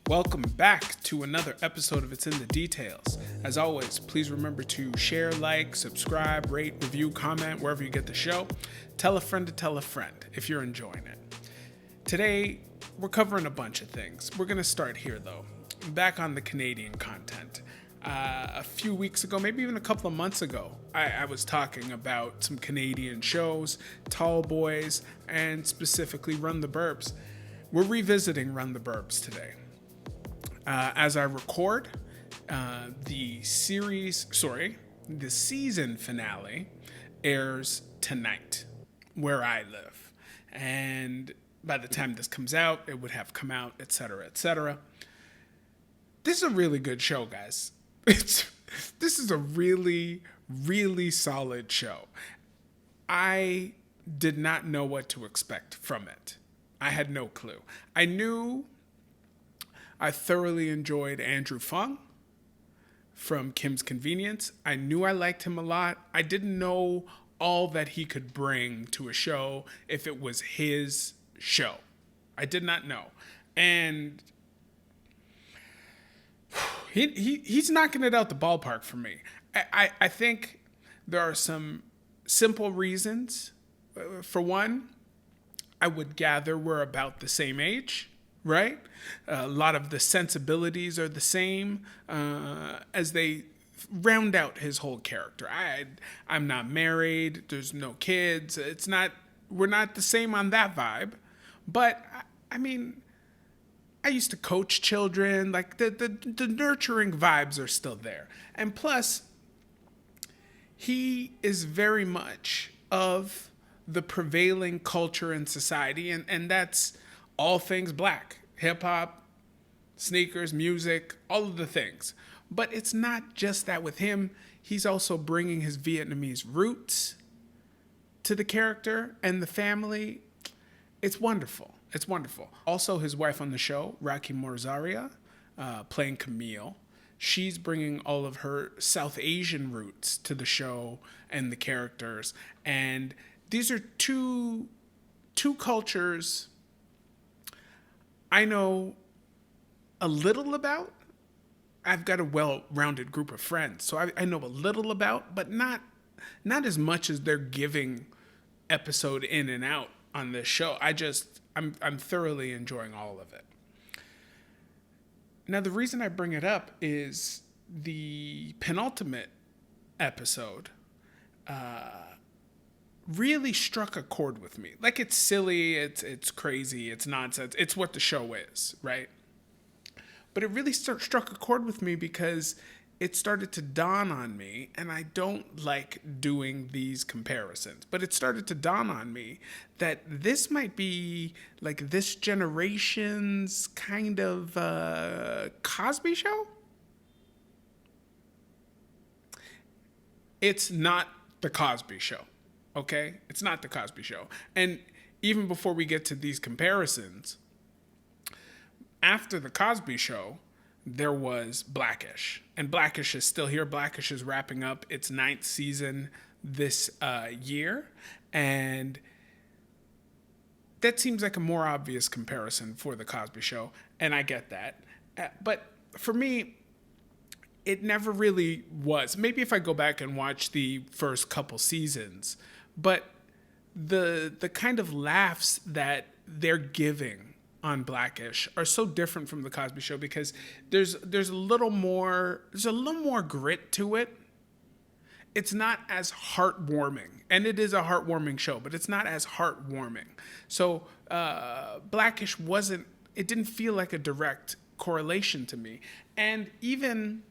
Welcome back to another episode of It's in the Details. As always, please remember to share, like, subscribe, rate, review, comment wherever you get the show. Tell a friend to tell a friend if you're enjoying it. Today, we're covering a bunch of things. We're going to start here, though. Back on the Canadian content. A few weeks ago, maybe even a couple of months ago, I was talking about some Canadian shows, Tall Boys, and specifically Run the Burbs. We're revisiting Run the Burbs today. As I record, the season finale airs tonight where I live. And by the time this comes out, it would have come out, etc., etc. This is a really good show, guys. This is a really, really solid show. I did not know what to expect from it. I had no clue. I thoroughly enjoyed Andrew Fung from Kim's Convenience. I knew I liked him a lot. I didn't know all that he could bring to a show if it was his show. I did not know. And he's knocking it out the ballpark for me. I think there are some simple reasons. For one, I would gather we're about the same age, right? A lot of the sensibilities are the same as they round out his whole character. I'm not married. There's no kids. We're not the same on that vibe. But, I mean, I used to coach children. Like, the nurturing vibes are still there. And plus, he is very much of the prevailing culture in society, and that's all things black. Hip-hop, sneakers, music, all of the things. But it's not just that with him. He's also bringing his Vietnamese roots to the character and the family. It's wonderful. It's wonderful. Also, his wife on the show, Rocky Morzaria, playing Camille. She's bringing all of her South Asian roots to the show and the characters. And these are two cultures I know a little about. I've got a well-rounded group of friends, so I know a little about, but not as much as they're giving episode in and out on this show. I'm thoroughly enjoying all of it. Now, the reason I bring it up is the penultimate episode really struck a chord with me. Like, it's silly, it's crazy, it's nonsense. It's what the show is, right? But it really struck a chord with me because it started to dawn on me, and I don't like doing these comparisons, but it started to dawn on me that this might be like this generation's kind of Cosby Show. It's not the Cosby Show. Okay? It's not the Cosby Show. And even before we get to these comparisons, after the Cosby Show, there was Blackish. And Blackish is still here. Blackish is wrapping up its 9th season this year. And that seems like a more obvious comparison for the Cosby Show. And I get that. But for me, it never really was. Maybe if I go back and watch the first couple seasons, but the kind of laughs that they're giving on Blackish are so different from the Cosby Show because there's a little more grit to it. It's not as heartwarming, and it is a heartwarming show, but it's not as heartwarming. So Blackish didn't feel like a direct correlation to me. And even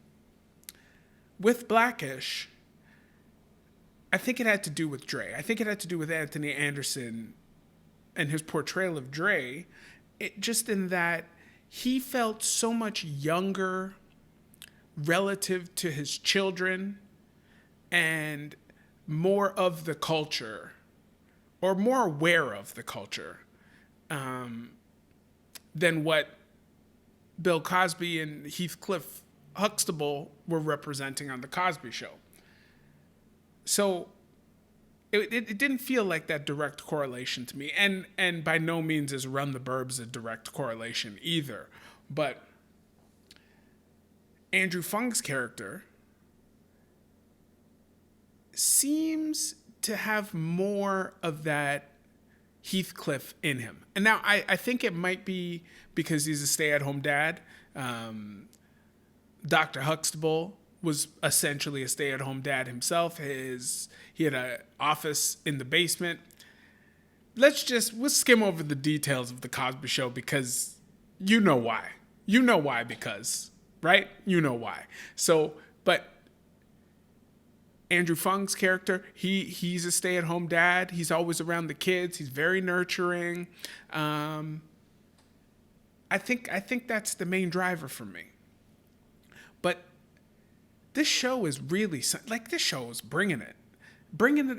with Blackish, I think it had to do with Dre. I think it had to do with Anthony Anderson and his portrayal of Dre, just in that he felt so much younger relative to his children and more of the culture, or more aware of the culture, than what Bill Cosby and Heathcliff Huxtable were representing on the Cosby Show. So it didn't feel like that direct correlation to me. And by no means is Run the Burbs a direct correlation either. But Andrew Fung's character seems to have more of that Heathcliff in him. And now I think it might be because he's a stay-at-home dad. Dr. Huxtable was essentially a stay-at-home dad himself. He had an office in the basement. We'll skim over the details of the Cosby Show because you know why. You know why because, right? You know why. So, but Andrew Fung's character, he's a stay-at-home dad. He's always around the kids. He's very nurturing. I think that's the main driver for me. But this show is really, this show is bringing it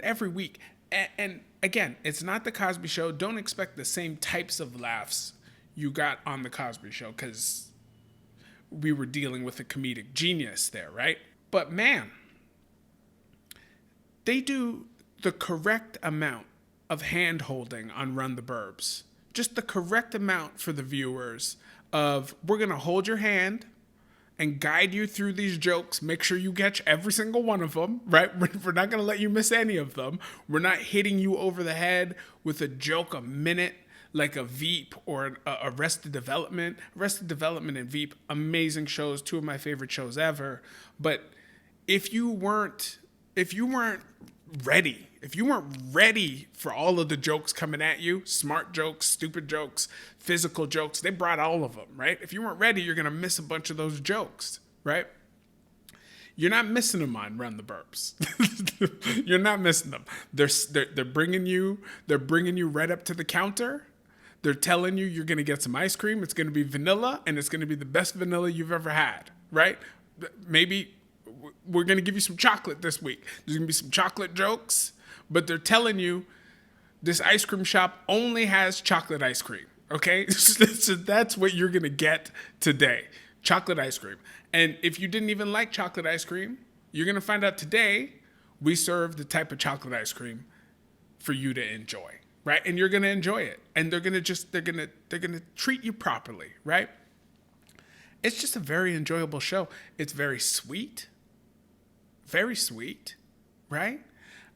every week. And again, it's not the Cosby Show. Don't expect the same types of laughs you got on the Cosby Show because we were dealing with a comedic genius there, right? But man, they do the correct amount of hand-holding on Run the Burbs. Just the correct amount for the viewers of, we're going to hold your hand and guide you through these jokes. Make sure you catch every single one of them, right? We're not going to let you miss any of them. We're not hitting you over the head with a joke a minute like a Veep or Arrested Development. Arrested Development and Veep, amazing shows, two of my favorite shows ever. But if you weren't ready for all of the jokes coming at you, smart jokes, stupid jokes, physical jokes, they brought all of them, right? If you weren't ready, you're going to miss a bunch of those jokes, right? You're not missing them on Run the Burbs. You're not missing them. They're bringing you right up to the counter. They're telling you you're going to get some ice cream. It's going to be vanilla, and it's going to be the best vanilla you've ever had, right? Maybe we're going to give you some chocolate this week. There's going to be some chocolate jokes, but they're telling you this ice cream shop only has chocolate ice cream, okay? So that's what you're going to get today, chocolate ice cream. And if you didn't even like chocolate ice cream, you're going to find out today we serve the type of chocolate ice cream for you to enjoy, right? And you're going to enjoy it. And they're going to treat you properly, right? It's just a very enjoyable show. It's very sweet, right?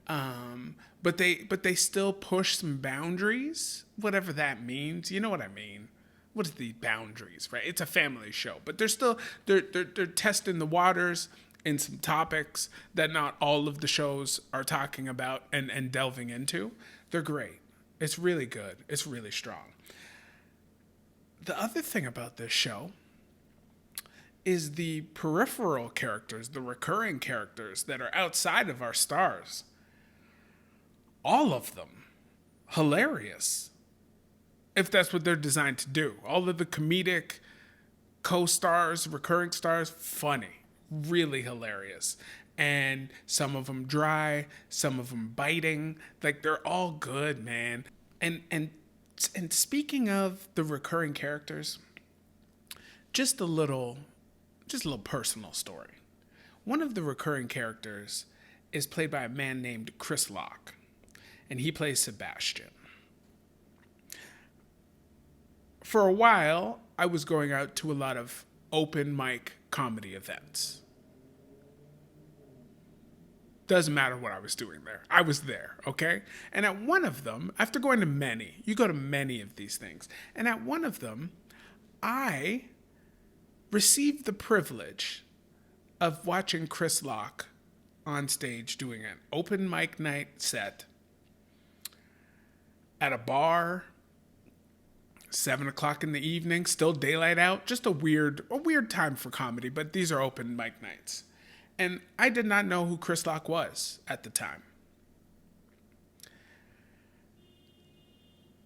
But they still push some boundaries, whatever that means. You know what I mean? What is the boundaries, right? It's a family show, but they're testing the waters in some topics that not all of the shows are talking about and delving into. They're great. It's really good. It's really strong. The other thing about this show is the peripheral characters, the recurring characters that are outside of our stars. All of them hilarious, if that's what they're designed to do. All of the comedic co-stars, recurring stars, funny, really hilarious. And some of them dry, some of them biting. Like, they're all good, man. And speaking of the recurring characters, just a little personal story. One of the recurring characters is played by a man named Chris Locke, and he plays Sebastian. For a while, I was going out to a lot of open mic comedy events. Doesn't matter what I was doing there. I was there, okay? And at one of them, after going to many, you go to many of these things, and at one of them, I received the privilege of watching Chris Locke on stage doing an open mic night set at a bar, 7:00 in the evening, still daylight out. Just a weird time for comedy, but these are open mic nights. And I did not know who Chris Locke was at the time.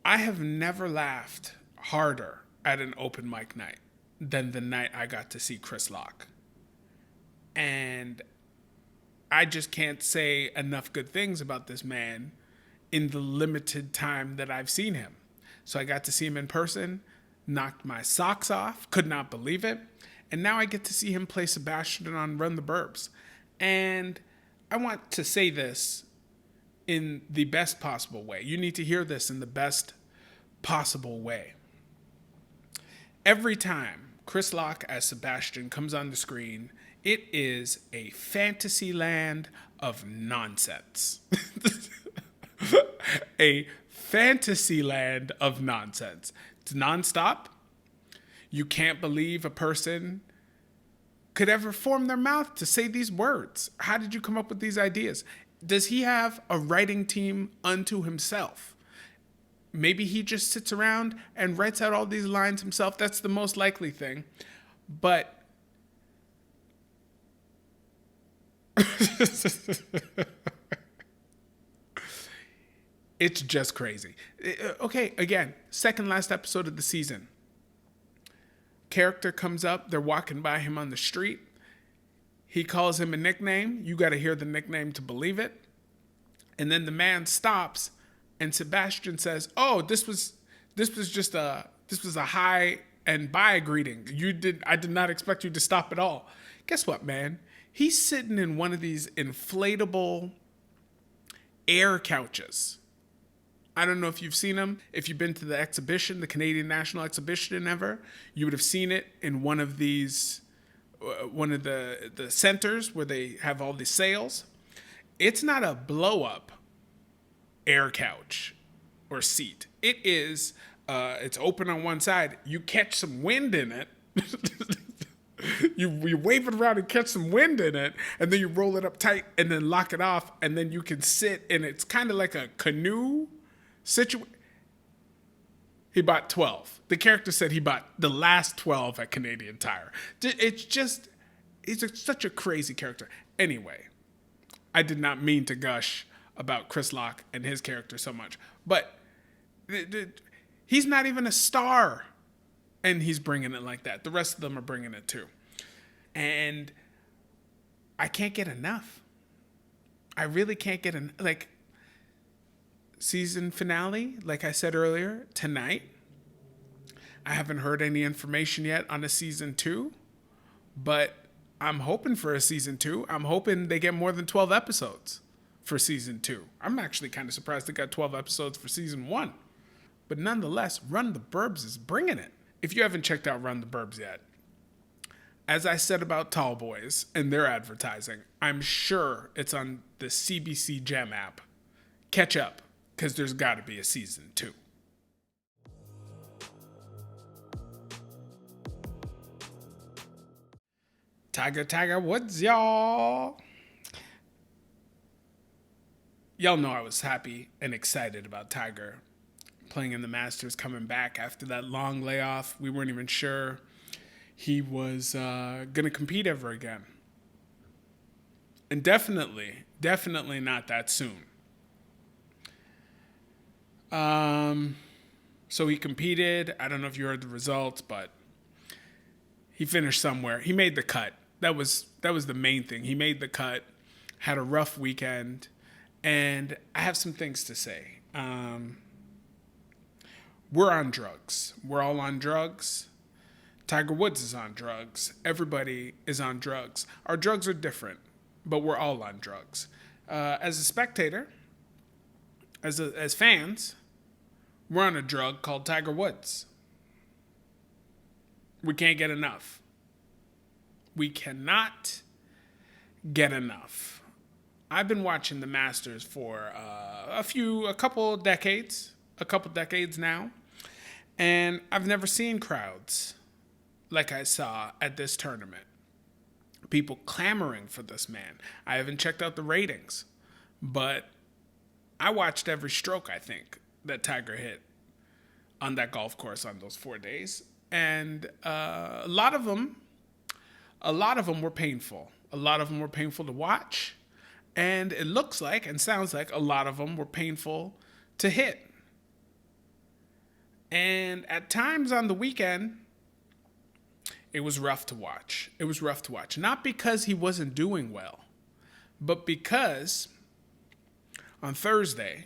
I have never laughed harder at an open mic night than the night I got to see Chris Locke. And I just can't say enough good things about this man in the limited time that I've seen him. So I got to see him in person, knocked my socks off, could not believe it. And now I get to see him play Sebastian on Run the Burbs. And I want to say this in the best possible way. You need to hear this in the best possible way. Every time Chris Lock as Sebastian comes on the screen. It is a fantasy land of nonsense. A fantasy land of nonsense. It's nonstop. You can't believe a person could ever form their mouth to say these words. How did you come up with these ideas? Does he have a writing team unto himself? Maybe he just sits around and writes out all these lines himself. That's the most likely thing. But it's just crazy. Okay, again, second last episode of the season. Character comes up. They're walking by him on the street. He calls him a nickname. You got to hear the nickname to believe it. And then the man stops, and Sebastian says, "Oh, this was a hi and bye greeting. I did not expect you to stop at all." Guess what, man? He's sitting in one of these inflatable air couches. I don't know if you've seen them. If you've been to the exhibition, the Canadian National Exhibition ever, you would have seen it in one of these, one of the centers where they have all the sales. It's not a blow-up air couch or seat. It is, it's open on one side. You catch some wind in it. You wave it around and catch some wind in it, and then you roll it up tight and then lock it off, and then you can sit, and it's kind of like a canoe situation. He bought 12. The character said he bought the last 12 at Canadian Tire. He's such a crazy character. Anyway, I did not mean to gush about Chris Lock and his character so much, but he's not even a star, and he's bringing it like that. The rest of them are bringing it too. And I can't get enough. I really can't get enough. Like, season finale, like I said earlier, tonight. I haven't heard any information yet on a season 2, but I'm hoping for a season 2. I'm hoping they get more than 12 episodes for season 2. I'm actually kind of surprised they got 12 episodes for season 1. But nonetheless, Run the Burbs is bringing it. If you haven't checked out Run the Burbs yet, as I said about Tall Boys and their advertising, I'm sure it's on the CBC Gem app. Catch up, because there's got to be a season 2. Tiger Woods, y'all. Y'all know I was happy and excited about Tiger playing in the Masters, coming back after that long layoff. We weren't even sure he was going to compete ever again. And definitely not that soon. So he competed. I don't know if you heard the results, but he finished somewhere. He made the cut. That was the main thing. He made the cut, had a rough weekend, and I have some things to say. We're on drugs. We're all on drugs. Tiger Woods is on drugs. Everybody is on drugs. Our drugs are different, but we're all on drugs. As a spectator, as fans, we're on a drug called Tiger Woods. We can't get enough. We cannot get enough. I've been watching the Masters for a couple decades now, and I've never seen crowds like I saw at this tournament. People clamoring for this man. I haven't checked out the ratings, but I watched every stroke, I think, that Tiger hit on that golf course on those 4 days. And a lot of them were painful. A lot of them were painful to watch. And it looks like and sounds like a lot of them were painful to hit. And at times on the weekend, it was rough to watch. It was rough to watch. Not because he wasn't doing well, but because on Thursday,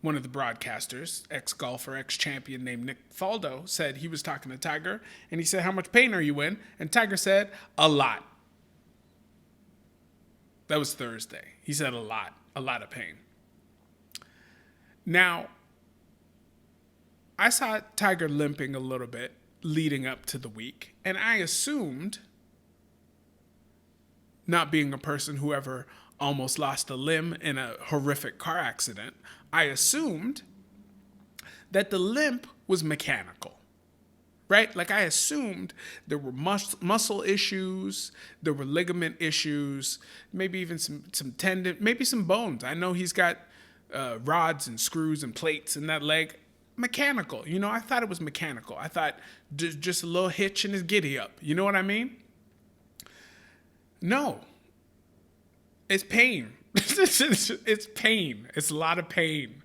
one of the broadcasters, ex-golfer, ex-champion named Nick Faldo, said he was talking to Tiger, and he said, "How much pain are you in?" And Tiger said, "A lot." That was Thursday. He said a lot of pain. Now, I saw Tiger limping a little bit leading up to the week. And I assumed, not being a person who ever almost lost a limb in a horrific car accident, I assumed that the limp was mechanical, right? Like I assumed there were muscle issues, there were ligament issues, maybe even some tendon, maybe some bones. I know he's got rods and screws and plates in that leg. Mechanical, I thought it was mechanical. I thought just a little hitch in his giddy up. You know what I mean? No. It's pain. It's pain. It's a lot of pain.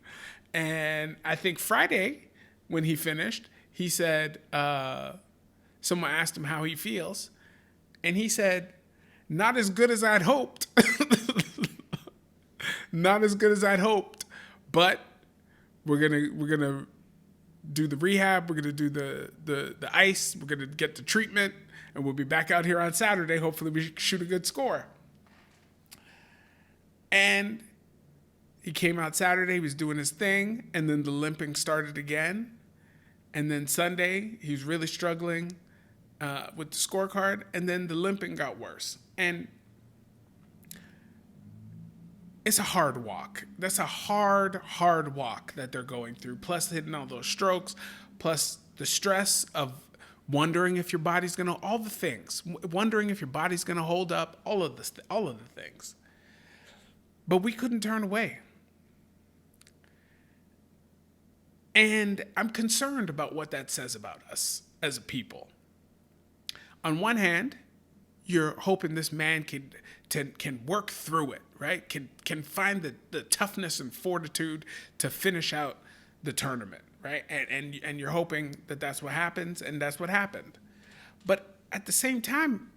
And I think Friday, when he finished, he said, someone asked him how he feels. And he said, not as good as I'd hoped. Not as good as I'd hoped. But we're gonna do the rehab. We're gonna do the ice. We're gonna get the treatment. And we'll be back out here on Saturday. Hopefully we shoot a good score. And he came out Saturday, he was doing his thing, and then the limping started again. And then Sunday, he was really struggling with the scorecard, and then the limping got worse. And it's a hard walk. That's a hard walk that they're going through, plus hitting all those strokes, plus the stress of wondering if your body's going to, all the things, wondering if your body's going to hold up, all of the things. But we couldn't turn away. And I'm concerned about what that says about us as a people. On one hand, you're hoping this man can work through it, right? Can find the toughness and fortitude to finish out the tournament, right? And you're hoping that that's what happens, and that's what happened. But at the same time,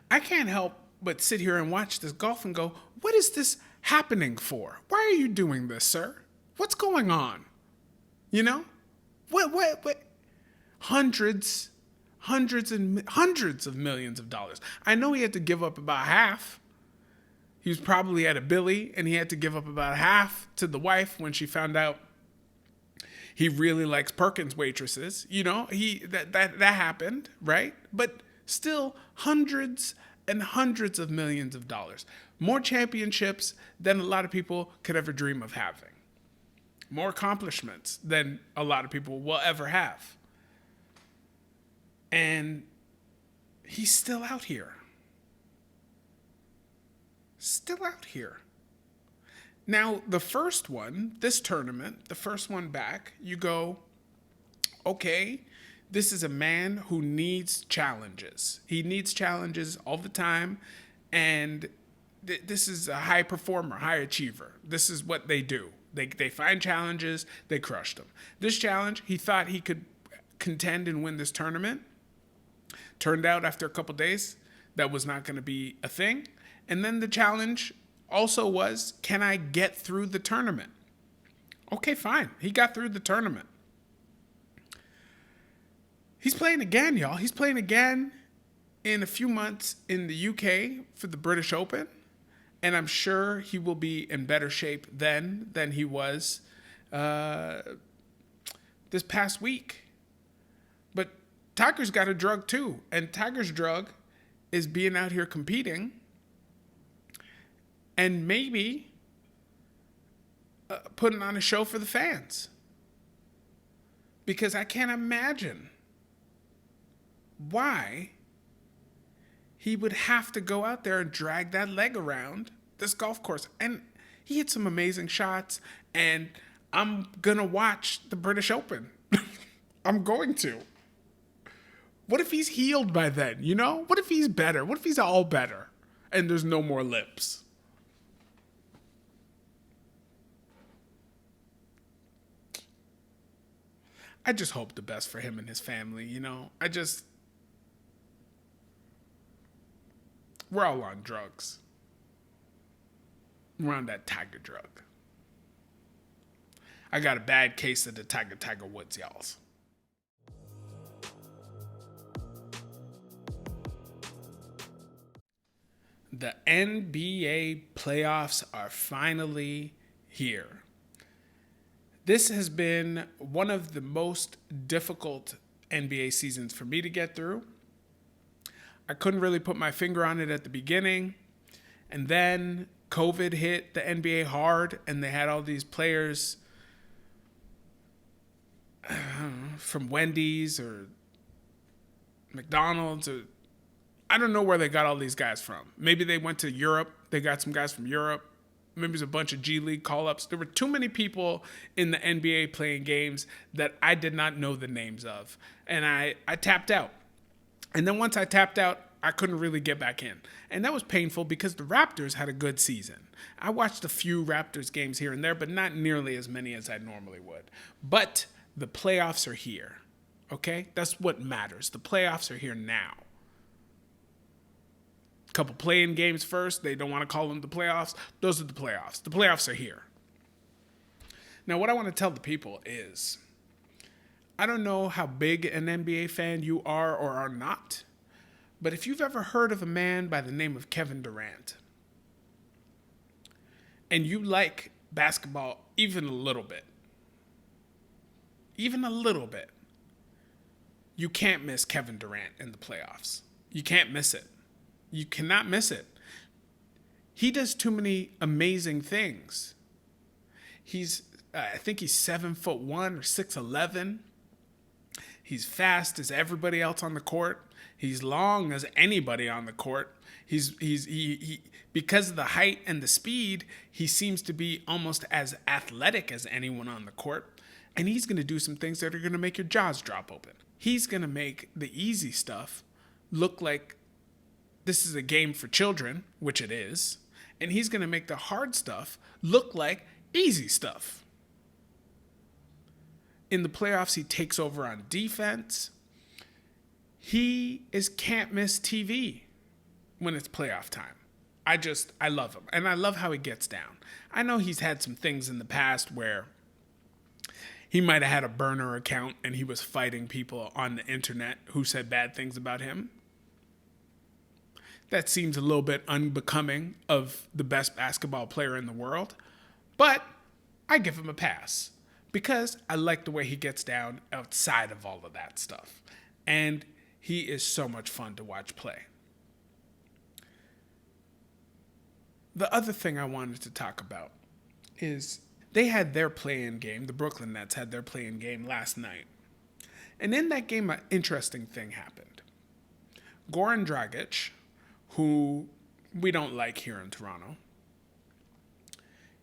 I can't help but sit here and watch this golf and go, what is this happening for? Why are you doing this, sir? What's going on? What? Hundreds of millions of dollars. I know he had to give up about half. He was probably at a Billy, and he had to give up about half to the wife when she found out he really likes Perkins waitresses. That happened, right? But still, hundreds and hundreds of millions of dollars. More championships than a lot of people could ever dream of having. More accomplishments than a lot of people will ever have. And he's still out here. Still out here. Now, the first one, this tournament, the first one back, you go, okay, this is a man who needs challenges. He needs challenges all the time. And this is a high performer, high achiever. This is what they do. They find challenges, they crush them. This challenge, he thought he could contend and win this tournament. Turned out after a couple days, that was not going to be a thing. And then the challenge also was, can I get through the tournament? Okay, fine. He got through the tournament. He's playing again, y'all. He's playing again in a few months in the UK for the British Open. And I'm sure he will be in better shape then than he was this past week. But Tiger's got a drug too. And Tiger's drug is being out here competing and maybe putting on a show for the fans. Because I can't imagine why he would have to go out there and drag that leg around this golf course. And he hit some amazing shots, and I'm going to watch the British Open. I'm going to. What if he's healed by then, What if he's better? What if he's all better and there's no more lips? I just hope the best for him and his family, We're all on drugs. We're on that Tiger drug. I got a bad case of the Tiger Woods, y'all. The NBA playoffs are finally here. This has been one of the most difficult NBA seasons for me to get through. I couldn't really put my finger on it at the beginning. And then COVID hit the NBA hard, and they had all these players from Wendy's or McDonald's, or I don't know where they got all these guys from. Maybe they went to Europe. They got some guys from Europe. Maybe it was a bunch of G League call-ups. There were too many people in the NBA playing games that I did not know the names of. And I tapped out. And then once I tapped out, I couldn't really get back in. And that was painful because the Raptors had a good season. I watched a few Raptors games here and there, but not nearly as many as I normally would. But the playoffs are here, okay? That's what matters. The playoffs are here now. A couple play-in games first. They don't want to call them the playoffs. Those are the playoffs. The playoffs are here. Now, what I want to tell the people is, I don't know how big an NBA fan you are or are not, but if you've ever heard of a man by the name of Kevin Durant, and you like basketball even a little bit, you can't miss Kevin Durant in the playoffs. You can't miss it. You cannot miss it. He does too many amazing things. I think he's 7'1" or 6'11". He's fast as everybody else on the court. He's long as anybody on the court. He because of the height and the speed, he seems to be almost as athletic as anyone on the court. And he's going to do some things that are going to make your jaws drop open. He's going to make the easy stuff look like this is a game for children, which it is. And he's going to make the hard stuff look like easy stuff. In the playoffs, he takes over on defense. He is can't miss TV when it's playoff time. I love him. And I love how he gets down. I know he's had some things in the past where he might have had a burner account and he was fighting people on the internet who said bad things about him. That seems a little bit unbecoming of the best basketball player in the world. But I give him a pass because I like the way he gets down outside of all of that stuff. And he is so much fun to watch play. The other thing I wanted to talk about is they had their play-in game. The Brooklyn Nets had their play-in game last night. And in that game, an interesting thing happened. Goran Dragic, who we don't like here in Toronto,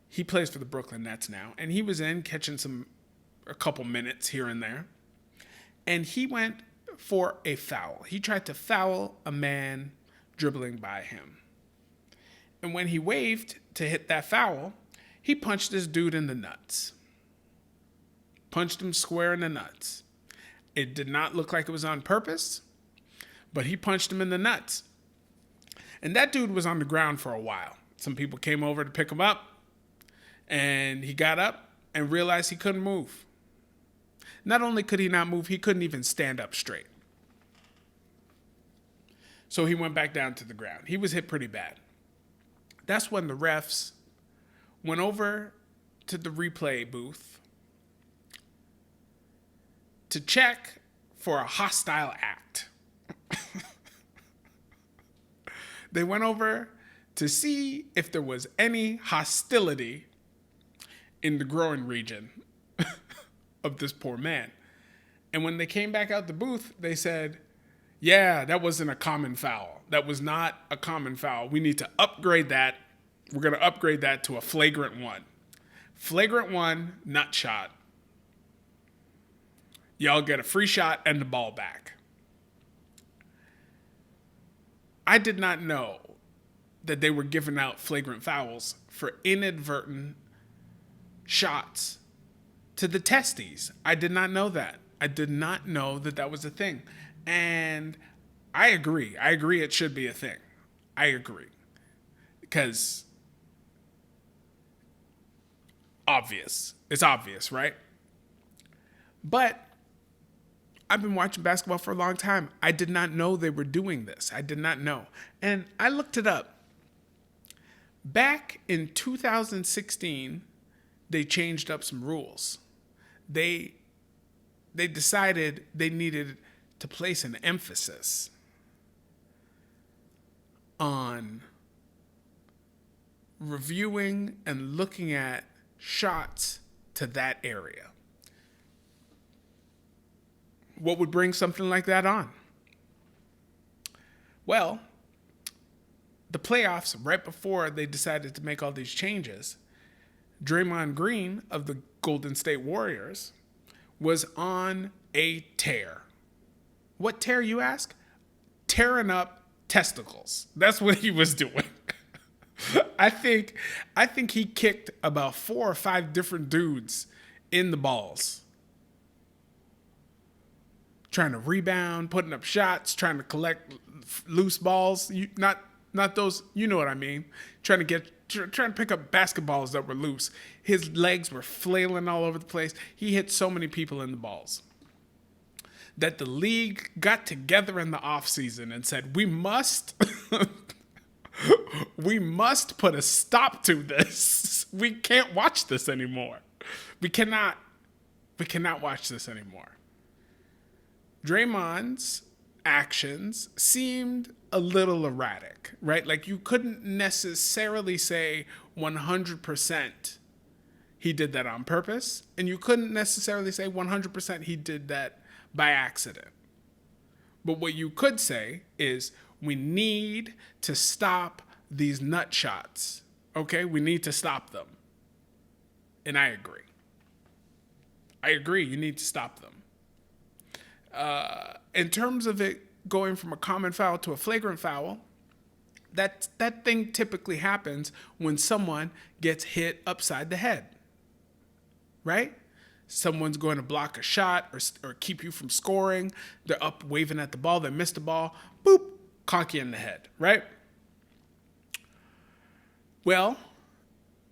he plays for the Brooklyn Nets now. And he was in catching a couple minutes here and there. And he went for a foul. He tried to foul a man dribbling by him. And when he waved to hit that foul, he punched this dude in the nuts. Punched him square in the nuts. It did not look like it was on purpose, but he punched him in the nuts. And that dude was on the ground for a while. Some people came over to pick him up, and he got up and realized he couldn't move. Not only could he not move, he couldn't even stand up straight. So he went back down to the ground. He was hit pretty bad. That's when the refs went over to the replay booth to check for a hostile act. They went over to see if there was any hostility in the groin region of this poor man. And when they came back out the booth, they said, yeah, that wasn't a common foul. That was not a common foul. We need to upgrade that. We're going to upgrade that to a flagrant one. Flagrant one, nut shot. Y'all get a free shot and the ball back. I did not know that they were giving out flagrant fouls for inadvertent shots to the testes. I did not know that. I did not know that that was a thing. And I agree. I agree it should be a thing. I agree. Because obvious. It's obvious, right? But I've been watching basketball for a long time. I did not know they were doing this. I did not know. And I looked it up. Back in 2016, they changed up some rules. They they decided they needed to place an emphasis on reviewing and looking at shots to that area. What would bring something like that on? Well, the playoffs, right before they decided to make all these changes, Draymond Green of the Golden State Warriors was on a tear. What tear, you ask? Tearing up testicles. That's what he was doing. I think he kicked about 4 or 5 different dudes in the balls. Trying to rebound, putting up shots, trying to collect loose balls. Not those, you know what I mean. Trying to pick up basketballs that were loose. His legs were flailing all over the place. He hit so many people in the balls that the league got together in the offseason and said, we must put a stop to this. We can't watch this anymore. We cannot watch this anymore. Draymond's actions seemed a little erratic, right? Like you couldn't necessarily say 100% he did that on purpose, and you couldn't necessarily say 100% he did that by accident. But what you could say is we need to stop these nut shots, okay? We need to stop them. And I agree. You need to stop them. In terms of it going from a common foul to a flagrant foul, that thing typically happens when someone gets hit upside the head, right? Someone's going to block a shot or keep you from scoring. They're up waving at the ball. They missed the ball. Boop, conk you in the head, right? Well,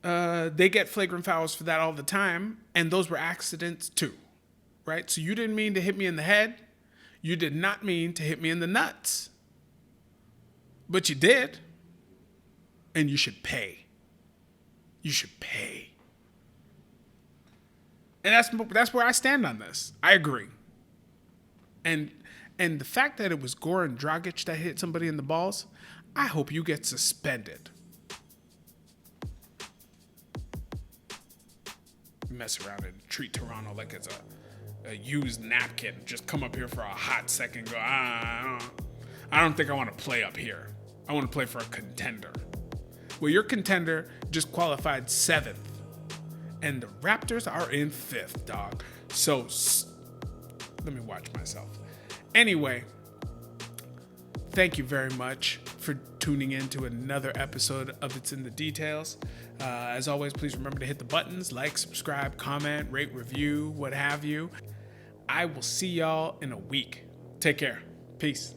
they get flagrant fouls for that all the time, and those were accidents too, right? So you didn't mean to hit me in the head. You did not mean to hit me in the nuts. But you did. And you should pay. You should pay. And that's where I stand on this. I agree. And the fact that it was Goran Dragic that hit somebody in the balls, I hope you get suspended. Mess around and treat Toronto like it's a used napkin. Just come up here for a hot second. Go, I don't think I want to play up here. I want to play for a contender. Well, your contender just qualified 7th, and the Raptors are in 5th, dog. So let me watch myself. Anyway, thank you very much for tuning in to another episode of It's in the Details. As always, please remember to hit the buttons, like, subscribe, comment, rate, review, what have you. I will see y'all in a week. Take care. Peace.